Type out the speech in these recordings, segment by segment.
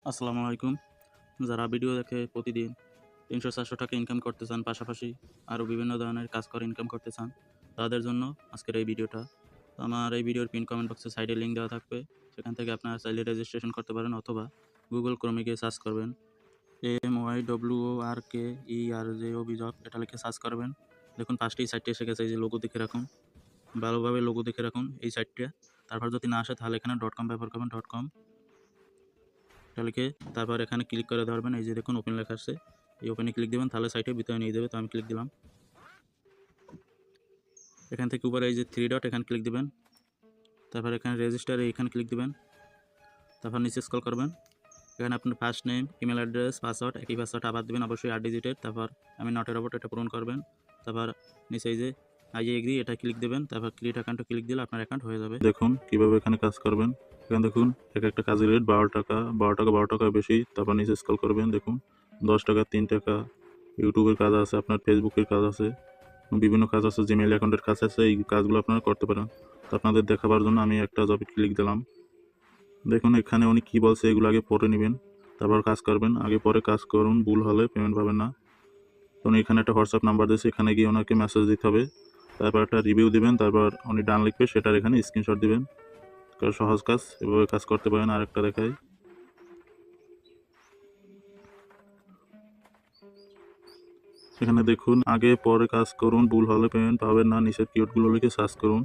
আসসালামু আলাইকুম। যারা ভিডিও দেখে প্রতিদিন ৩০০-৪০০ টাকা ইনকাম করতে চান, পাশাপাশি আরও বিভিন্ন ধরনের কাজ করে ইনকাম করতে চান, তাদের জন্য আজকের এই ভিডিওটা। তো আমার এই ভিডিওর পিন কমেন্ট বক্সে সাইডে লিঙ্ক দেওয়া থাকবে। সেখান থেকে আপনারা চাইলে রেজিস্ট্রেশন করতে পারেন, অথবা গুগল ক্রোমে গিয়ে সার্চ করবেন MYWORKERJOB জব, এটা লিখে সার্চ করবেন। দেখুন ফার্স্টেই সাইটটি এসে গেছে। এই যে লোগো দেখে রাখুন, ভালোভাবে লোগো দেখে রাখুন এই সাইটটা। তারপর যদি না আসে তাহলে এখানে .com ব্যবহার করবেন। .com এটা লিখে তারপর এখানে ক্লিক করে ধরবেন। এই যে দেখুন ওপেন লেখা আসছে, এই ওপেনে ক্লিক দেবেন, তাহলে সাইটের ভিতরে নিয়ে যাবে। তো আমি ক্লিক দিলাম। এখান থেকে উপরে এই যে 3 ডট, এখানে ক্লিক দিবেন। তারপর এখানে রেজিস্টার, এখানে ক্লিক দিবেন। তারপর নিচে স্ক্রল করবেন। এখানে আপনার first name, email address, password, একই পাসওয়ার্ড আবার দেবেন, অবশ্যই 8 ডিজিটের। তারপর আমি নটের রোবট, এটা পূরণ করবেন। তারপর নিচে এই যে আই এগ্রি, এটা ক্লিক দেবেন। তারপর ক্রিয়েট অ্যাকাউন্টে ক্লিক দিলে আপনার অ্যাকাউন্ট হয়ে যাবে। দেখুন কিভাবে এখানে কাজ করবেন। এখানে দেখুন এক একটা কাজের রেট 12 টাকা, 12 টাকা বেশি। তারপর নিচে স্ক্রল করবেন, দেখুন 10 টাকা, 3 টাকা। ইউটিউবের কাজ আছে, আপনার ফেসবুকের কাজ আছে, বিভিন্ন কাজ আছে, জিমেইল অ্যাকাউন্টের কাজ আছে। এই কাজগুলো আপনারা করতে পারেন। তো আপনাদের দেখাবার জন্য আমি একটা জবে ক্লিক দিলাম। দেখুন এখানে উনি কী বলছে, এগুলো আগে পড়ে নেবেন, তারপর কাজ করবেন। আগে পরে কাজ করুন, ভুল হলে পেমেন্ট পাবেন না। তো উনি এখানে একটা হোয়াটসঅ্যাপ নাম্বার দিয়েছে, এখানে গিয়ে ওনাকে মেসেজ দিতে হবে। তারপর একটা রিভিউ দিবেন, তারপর উনি ডান লিখবে, সেটার এখানে স্ক্রিনশট দিবেন। সহজ কাজ, এভাবে কাজ করতে পারেন। আরেকটা দেখাই। এখানে দেখুন আগে পরে কাজ করুন, ভুল হলে পেমেন্ট পাবেন না, নিচের কিওয়ার্ডগুলো লিখে সার্চ করুন।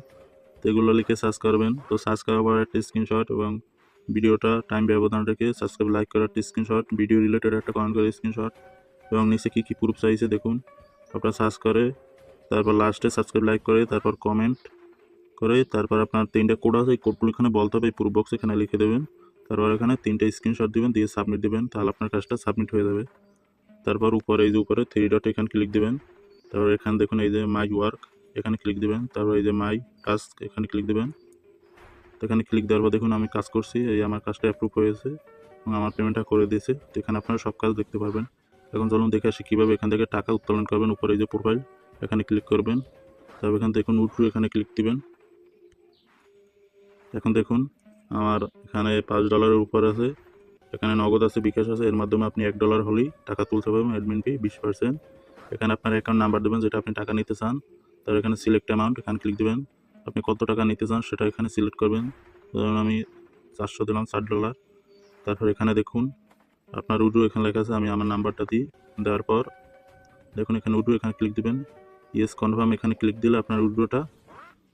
তো এগুলো লিখে সার্চ করবেন। তো সার্চ করার পর একটা স্ক্রিনশট এবং ভিডিওটা টাইম ব্যবধান রেখে সাবস্ক্রাইব, লাইক করার একটা স্ক্রিনশট, ভিডিও রিলেটেড একটা কমেন্ট করে স্ক্রিনশট, এবং নিচে কী কী প্রুফ চাইছে দেখুন। আপনার সার্চ করে তারপর লাস্টে সাবস্ক্রাইব, লাইক করে তারপর কমেন্ট করে, তারপর আপনার 3টা কোড আছে, এই কোডগুলো এখানে বলতে হবে, এই প্রুফ বক্স এখানে লিখে দেবেন। তারপর এখানে 3টা স্ক্রিনশট দিবেন, দিয়ে সাবমিট দেবেন, তাহলে আপনার কাজটা সাবমিট হয়ে যাবে। তারপর উপরে এই যে উপরে 3 ডট, এখানে ক্লিক দিবেন। তারপর এখানে দেখুন এই যে মাই ওয়ার্ক, এখানে ক্লিক দিবেন। তারপর এই যে মাই টাস্ক, এখানে ক্লিক দিবেন। তো এখানে ক্লিক দেওয়ার পর দেখুন আমি কাজ করছি, এই আমার কাজটা অ্যাপ্রুভ হয়েছে এবং আমার পেমেন্টটা করে দিয়েছে। তো এখানে আপনারা সব কাজ দেখতে পারবেন। এখন চলুন দেখে আসি কীভাবে এখান থেকে টাকা উত্তোলন করবেন। উপরে এই যে প্রোফাইল, এখানে ক্লিক করবেন। তারপর এখান থেকে উইথড্র, এখানে ক্লিক দিবেন। এখন দেখুন আমার এখানে $5 উপর আছে, এখানে নগদ আছে, বিকাশ আছে। এর মাধ্যমে আপনি $1 হলেই টাকা তুলতে পারবেন। অ্যাডমিন ফি 20%। এখানে আপনার অ্যাকাউন্ট নাম্বার দেবেন, যেটা আপনি টাকা নিতে চান। তারপর এখানে সিলেক্ট অ্যামাউন্ট, এখানে ক্লিক দেবেন। আপনি কত টাকা নিতে চান সেটা এখানে সিলেক্ট করবেন। ধরুন আমি 400 দিলাম, $60। তারপর এখানে দেখুন আপনার উইথড্র এখানে লেখা আছে, আমি আমার নাম্বারটা দিই। দেওয়ার পর দেখুন এখানে উইথড্র, এখানে ক্লিক দিবেন। ইয়েস কনফার্ম, এখানে ক্লিক দিলে আপনার উইথড্রটা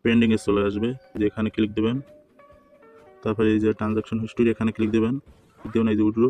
পেন্ডিংয়ে চলে আসবে। যে এখানে ক্লিক দেবেন। তারপরে এই যে ট্রানজাকশন হিস্টোরি, এখানে ক্লিক দেবেন। এই যে উইথড্র,